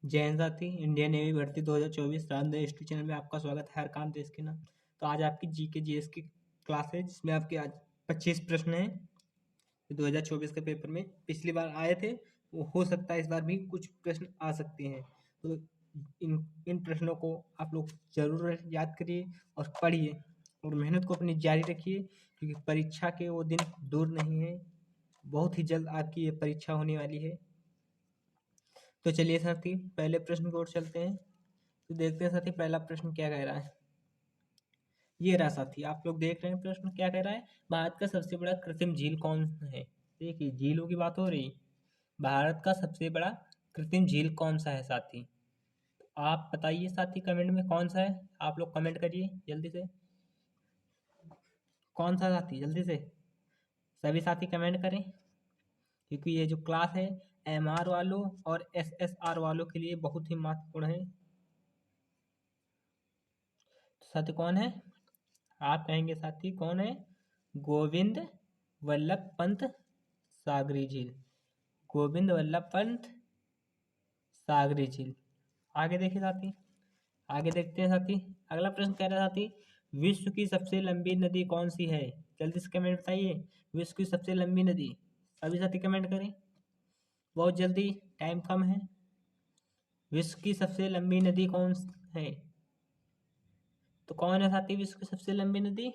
जय हिंद साथी। Indian navy भर्ती 2024 रांधे हिस्ट्री चैनल में आपका स्वागत है। हर काम देश के नाम। तो आज आपकी जीके जीएस की क्लास है, जिसमें आपके आज 25 प्रश्न हैं 2024 के पेपर में। पिछली बार आए थे, वो हो सकता है इस बार भी कुछ प्रश्न आ सकते हैं। तो इन इन प्रश्नों को आप लोग जरूर याद करिए और पढ़िए और मेहनत को अपनी जारी रखिए, क्योंकि परीक्षा के वो दिन दूर नहीं है। बहुत ही जल्द आपकी ये परीक्षा होने वाली है। तो चलिए साथी, पहले प्रश्न की ओर चलते हैं। तो देखते हैं साथी, पहला प्रश्न क्या कह रहा है। ये रहा साथी, आप लोग देख रहे हैं प्रश्न क्या कह रहा है। भारत का सबसे बड़ा कृत्रिम झील कौन है। देखिए, झीलों की बात हो रही। भारत का सबसे बड़ा कृत्रिम झील कौन सा है साथी। तो आप बताइए साथी, कमेंट में कौन सा है। आप लोग कमेंट करिए जल्दी से, कौन सा साथी, जल्दी से सभी साथी कमेंट करें, क्योंकि ये जो क्लास है एमआर वालों और एसएसआर वालों के लिए बहुत ही महत्वपूर्ण है। तो साथी कौन है, आप कहेंगे साथी कौन है। गोविंद वल्लभ पंत सागरी झील। गोविंद वल्लभ पंत सागरी झील। आगे देखिए साथी, आगे देखते हैं साथी। अगला प्रश्न कह रहा है साथी, विश्व की सबसे लंबी नदी कौन सी है। जल्दी से कमेंट बताइए, विश्व की सबसे लंबी नदी। सभी साथी कमेंट करें, बहुत जल्दी, टाइम कम है। विश्व की सबसे लंबी नदी कौन है। तो कौन है साथी विश्व की सबसे लंबी नदी।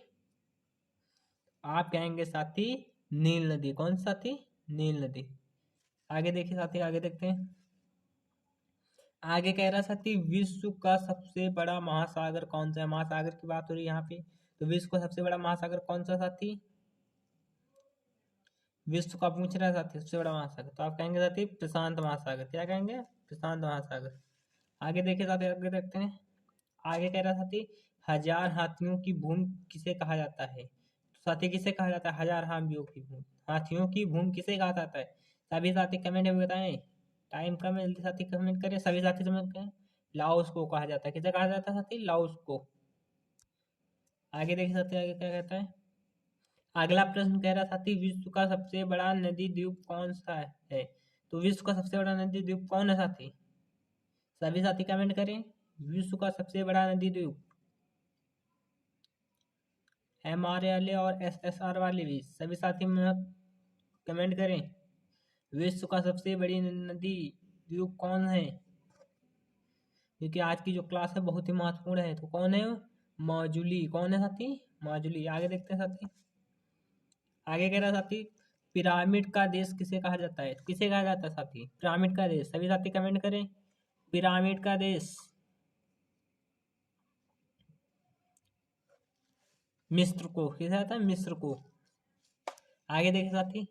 आप कहेंगे साथी नील नदी। कौन सी साथी, नील नदी। आगे देखिए साथी, आगे देखते हैं। आगे कह रहा साथी, विश्व का सबसे बड़ा महासागर कौन सा है। महासागर की बात हो रही है यहाँ पे। तो विश्व का सबसे बड़ा महासागर कौन सा साथी। विश्व का पूछ रहा है साथी सबसे बड़ा महासागर। तो आप कहेंगे साथी प्रशांत महासागर। क्या कहेंगे, प्रशांत महासागर। आगे देखिए साथी, आगे देखते हैं। आगे कह रहा साथी, हजार हाथियों की भूमि किसे कहा जाता है। तो साथी किसे कहा जाता है, हजार हाथियों की भूमि। हाथियों की भूमि किसे कहा जाता है। सभी साथी कमेंट में बताएं, टाइम कम है, जल्दी साथी कमेंट करें, सभी साथी कमेंट करें। लाओस को कहा जाता है। किसे कहा जाता है साथी, लाओस को। आगे देखिए साथी, आगे क्या कहता है। अगला प्रश्न कह रहा साथी, विश्व का सबसे बड़ा नदी द्वीप कौन सा है। तो विश्व का सबसे बड़ा नदी द्वीप कौन है साथी। सभी साथी कमेंट करें, विश्व का सबसे बड़ा नदी द्वीप। एमआर वाले और एसएसआर वाले भी सभी साथी में कमेंट करें, विश्व का सबसे बड़ी नदी द्वीप कौन है। क्योंकि आज की जो क्लास है बहुत ही महत्वपूर्ण है। तो कौन है, माजुली। कौन है साथी, माजुली। आगे देखते हैं साथी, आगे कह रहा साथी, पिरामिड का देश किसे कहा जाता है। किसे कहा जाता है साथी, पिरामिड का देश। सभी साथी कमेंट करें, पिरामिड का देश। मिस्र को। किसे आता है, मिस्र को। आगे देखे साथी,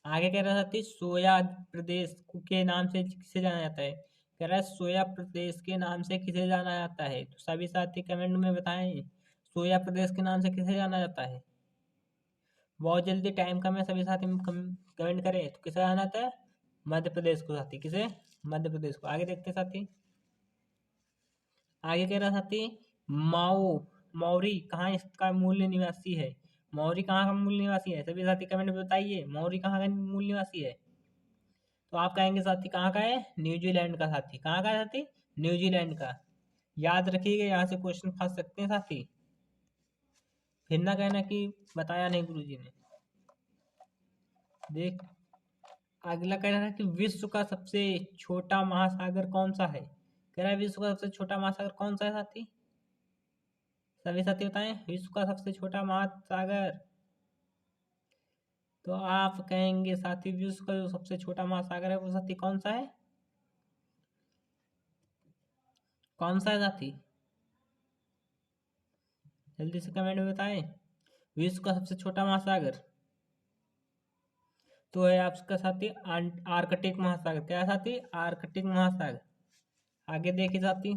आगे कह रहा था सोया प्रदेश के नाम से किसे जाना जाता है। कह रहा है सोया प्रदेश के नाम से किसे जाना जाता है। तो सभी साथी कमेंट में बताएं, सोया प्रदेश के नाम से किसे जाना जाता है। बहुत जल्दी, टाइम कम है, सभी साथी कमेंट करें। तो किसे जाना जाता है, मध्य प्रदेश को साथी। किसे, मध्य प्रदेश को। आगे देखते साथी, आगे कह रहा साथी, माओ मौरी कहाँ इसका मूल निवासी है। मौरी कहाँ का मूल निवासी है। सभी साथी कमेंट में बताइए, मौरी कहाँ का मूल निवासी है। तो आप कहेंगे साथी कहाँ का है, न्यूजीलैंड का साथी। कहाँ का है साथी, न्यूजीलैंड का। याद रखिएगा, यहाँ से क्वेश्चन फंस सकते हैं साथी। फिर ना कहना कि बताया नहीं गुरुजी ने। देख, अगला कह रहा है कि विश्व का सबसे छोटा महासागर कौन सा है। कह रहा है विश्व का सबसे छोटा महासागर कौन सा है साथी। सभी साथी बताएं, विश्व का सबसे छोटा महासागर। तो आप कहेंगे साथी विश्व का जो सबसे छोटा महासागर है वो साथी कौन सा है, कौन सा है साथी। जल्दी से कमेंट में बताएं, विश्व का सबसे छोटा महासागर तो है आपका साथी आर्कटिक महासागर। क्या है साथी, आर्कटिक महासागर। आगे देखिए साथी,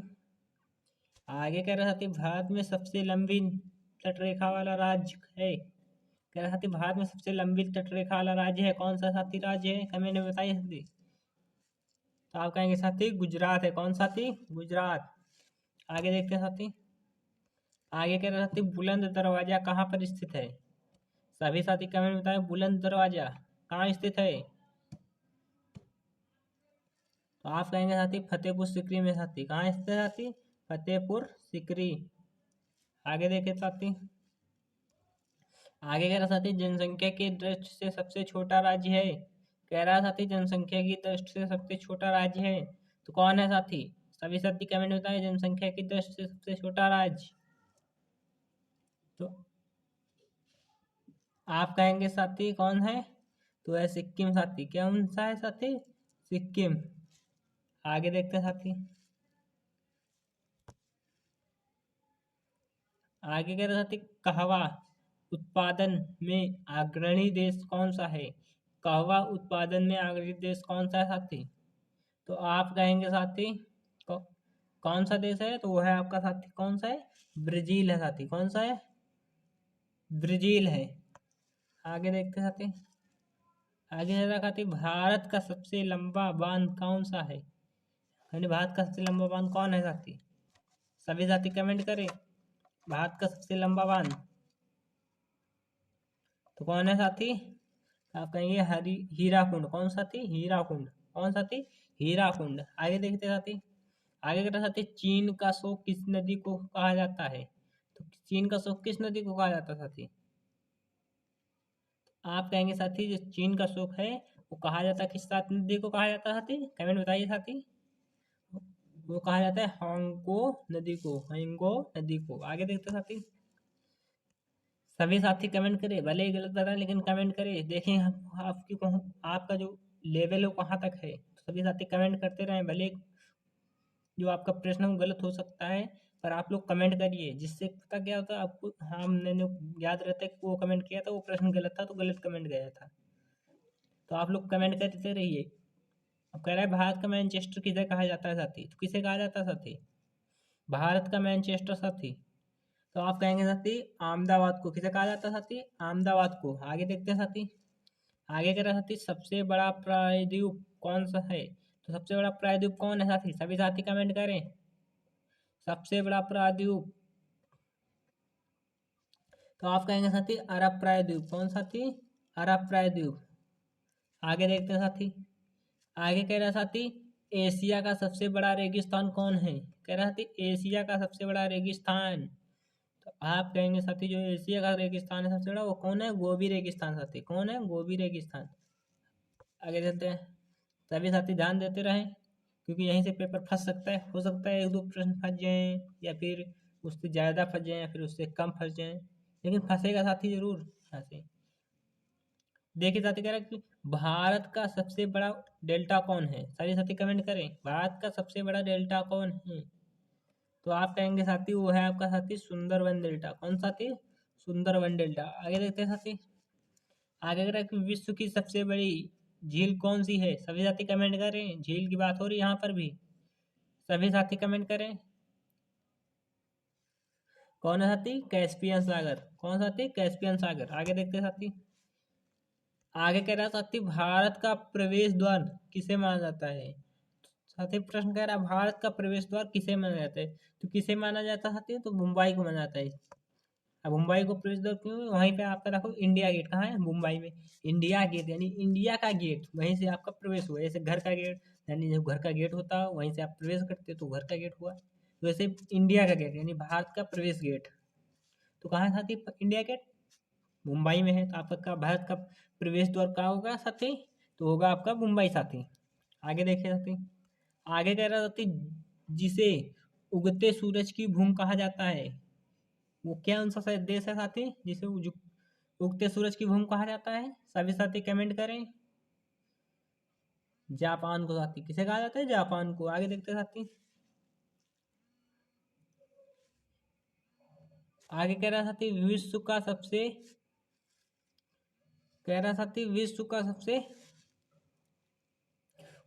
आगे कह रहा साथी, भारत में सबसे लंबी तटरेखा वाला राज्य है। कह रहा साथी भारत में सबसे लंबी तटरेखा वाला राज्य है। कौन सा साथी राज्य है, कमेंट में बताइए साथी। तो आप कहेंगे साथी गुजरात है। कौन साथी, गुजरात। आगे देखते हैं साथी, आगे कह रहा साथी बुलंद दरवाजा कहाँ पर स्थित है। सभी साथी कमेंट में बताएं, बुलंद दरवाजा कहाँ स्थित है। तो आप कहेंगे साथी फतेहपुर सिकरी में साथी। कहाँ स्थित है साथी? फतेहपुर सिकरी। आगे देखे साथी। आगे कह रहा साथी जनसंख्या की दृष्टि से सबसे छोटा राज्य है। कह रहा साथी जनसंख्या की दृष्टि से सबसे छोटा राज्य है, तो कौन है साथी? सभी साथी कमेंट बताएं जनसंख्या की दृष्टि से सबसे छोटा राज्य। तो आप कहेंगे साथी कौन है? तो है सिक्किम साथी। कौन सा है साथी? सिक्किम। आगे देखते हैं साथी। आगे कह रहा साथी कहवा उत्पादन में अग्रणी देश कौन सा है? कहवा उत्पादन में अग्रणी देश कौन सा है साथी? तो आप कहेंगे साथी कौ, कौन सा देश है? तो वो है आपका साथी कौन सा है? ब्राजील है साथी। कौन सा है? ब्राजील है। आगे देखते हैं साथी। आगे है साथी भारत का सबसे लंबा बांध कौन सा है? यानी भारत का सबसे लंबा बांध कौन है साथी? सभी साथी कमेंट करें भारत का सबसे लंबा बांध। तो कौन है साथी? आप कहेंगे हरी हीराकुंड। कौन साथी? हीराकुंड। कौन साथी? हीराकुंड। आगे देखते हैं साथी। आगे कहता साथी चीन का शोक किस नदी को कहा जाता है? तो चीन का शोक किस नदी को कहा जाता है साथी? आप कहेंगे साथी जो चीन का शोक है वो कहा जाता है किस साथ नदी को कहा जाता है साथी? कमेंट बताइए साथी। वो कहा जाता है हांगो नदी को। हांगो नदी को। आगे देखते हैं साथी। सभी साथी कमेंट करें, भले ही गलत बताएं लेकिन कमेंट करें, देखें आपकी आपका जो लेवल है वो कहाँ तक है। तो सभी साथी कमेंट करते रहें, भले जो आपका प्रश्न है वो गलत हो सकता है पर आप लोग कमेंट करिए, जिससे पता क्या होता है आपको। हाँ मैंने याद रहता है कि वो कमेंट किया था वो प्रश्न गलत था तो गलत कमेंट गया था। तो आप लोग कमेंट करते रहिए। अब कह रहा है भारत का मैनचेस्टर किसे कहा जाता है साथी? तो किसे कहा जाता है साथी? भारत का मैनचेस्टर साथी। तो आप कहेंगे साथी अहमदाबाद को। किसे कहा जाता है साथी? अहमदाबाद को। आगे देखते हैं साथी। आगे कह रहा साथी सबसे बड़ा प्रायद्वीप कौन सा है? तो सबसे बड़ा प्रायद्वीप कौन है साथी? सभी साथी कमेंट करें सबसे बड़ा प्रायद्वीप। तो आप कहेंगे साथी अरब प्रायद्वीप। कौन साथी? अरब प्रायद्वीप। आगे देखते हैं साथी। आगे कह रहा साथी एशिया का सबसे बड़ा रेगिस्तान कौन है? कह रहा साथी एशिया का सबसे बड़ा रेगिस्तान। तो आप कहेंगे साथी जो एशिया का रेगिस्तान है सबसे बड़ा वो कौन है? गोबी रेगिस्तान साथी। कौन है? गोबी रेगिस्तान। आगे चलते हैं। सभी साथी ध्यान देते रहें क्योंकि यहीं से पेपर फंस सकता है। हो सकता है एक दो प्रश्न फंस जाएं या फिर उससे ज़्यादा फंस जाएं या फिर उससे कम फंस जाएं, लेकिन फंसेगा साथी जरूर यहाँ से। देखिए साथी कह रहा है कि भारत का सबसे बड़ा डेल्टा कौन है? सारे साथी कमेंट करें भारत का सबसे बड़ा डेल्टा कौन है? तो आप कहेंगे साथी वो है आपका साथी सुंदरबन डेल्टा। कौन साथी? सुंदरबन डेल्टा। आगे देखते हैं साथी। आगे कह रहा है कि विश्व की सबसे बड़ी झील कौन सी है? सभी साथी कमेंट करें, झील की बात हो रही है यहाँ पर भी। सभी साथी कमेंट करें कौन है साथी? कैस्पियन सागर। कौन साथी? कैस्पियन सागर। आगे देखते हैं साथी। आगे कह रहा है साथी भारत का प्रवेश द्वार किसे माना जाता है? साथी प्रश्न कह रहा है भारत का प्रवेश द्वार किसे माना जाता है? तो किसे माना जाता है साथी? तो मुंबई को माना जाता है। अब मुंबई को प्रवेश द्वार क्यों? वहीं पे आपका देखो इंडिया गेट कहाँ है? मुंबई में। इंडिया गेट यानी इंडिया का गेट, वहीं से आपका प्रवेश हुआ। जैसे घर का गेट यानी जब घर का गेट होता है वहीं से आप प्रवेश करते हो तो घर का गेट हुआ। तो वैसे इंडिया का गेट यानी भारत का प्रवेश गेट तो कहाँ है साथी? इंडिया गेट मुंबई में है। तो आपका भारत का प्रवेश द्वार कहाँ होगा साथी? तो होगा आपका मुंबई साथी। आगे देखे साथी। आगे कह रहा साथी जिसे उगते सूरज की भूमि कहा जाता है वो क्या उनसा देश है साथी जिसे उगते सूरज की भूमि कहा जाता है? सभी साथी कमेंट करें। जापान को साथी। किसे कहा जाता है? जापान को। आगे देखते हैं साथी। आगे कह रहा साथी विश्व का सबसे कह रहा साथी विश्व का सबसे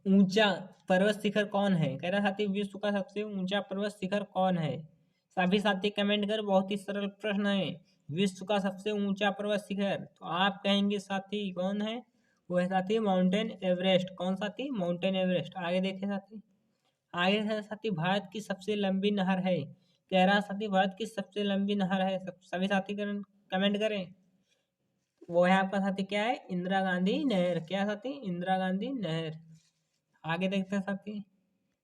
ऊंचा पर्वत शिखर कौन है? कह रहा साथी विश्व का सबसे ऊंचा पर्वत शिखर कौन है? सभी साथी कमेंट कर। बहुत ही सरल प्रश्न है। विश्व का सबसे ऊंचा पर्वत शिखर तो आप कहेंगे साथी कौन है? वो है साथी माउंटेन एवरेस्ट। कौन साथी? Mountain Everest. आगे देखे साथी। आगे है साथी भारत की सबसे लंबी नहर है। कह रहा साथी भारत की सबसे लंबी नहर है। सभी साथी कमेंट करें। वो है आपका साथी क्या है? इंदिरा गांधी नहर। क्या साथी? इंदिरा गांधी नहर। आगे देखते हैं साथी,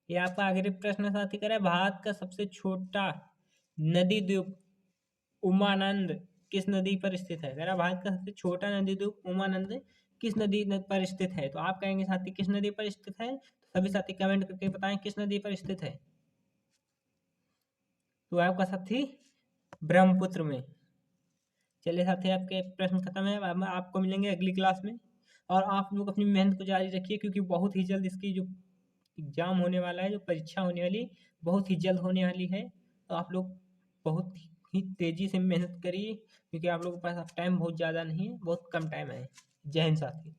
ये आपका आखिरी प्रश्न साथी कह रहा है भारत का सबसे छोटा नदी द्वीप उमानंद किस नदी पर स्थित है। कह रहा भारत का सबसे छोटा नदी द्वीप उमानंद किस नदी पर स्थित है। तो आप कहेंगे साथी किस नदी पर स्थित है, तो सभी साथी कमेंट करके बताएं किस नदी पर स्थित है। तो आपका साथी ब्रह्मपुत्र में। चलिए साथी आपके प्रश्न खत्म है, अब आपको मिलेंगे अगली क्लास में। और आप लोग अपनी मेहनत को जारी रखिए, क्योंकि बहुत ही जल्द इसकी जो एग्जाम होने वाला है, जो परीक्षा होने वाली बहुत ही जल्द होने वाली है। तो आप लोग बहुत ही तेजी से मेहनत करिए, क्योंकि आप लोगों के पास अब टाइम बहुत ज़्यादा नहीं है, बहुत कम टाइम है। जय हिंद साथी।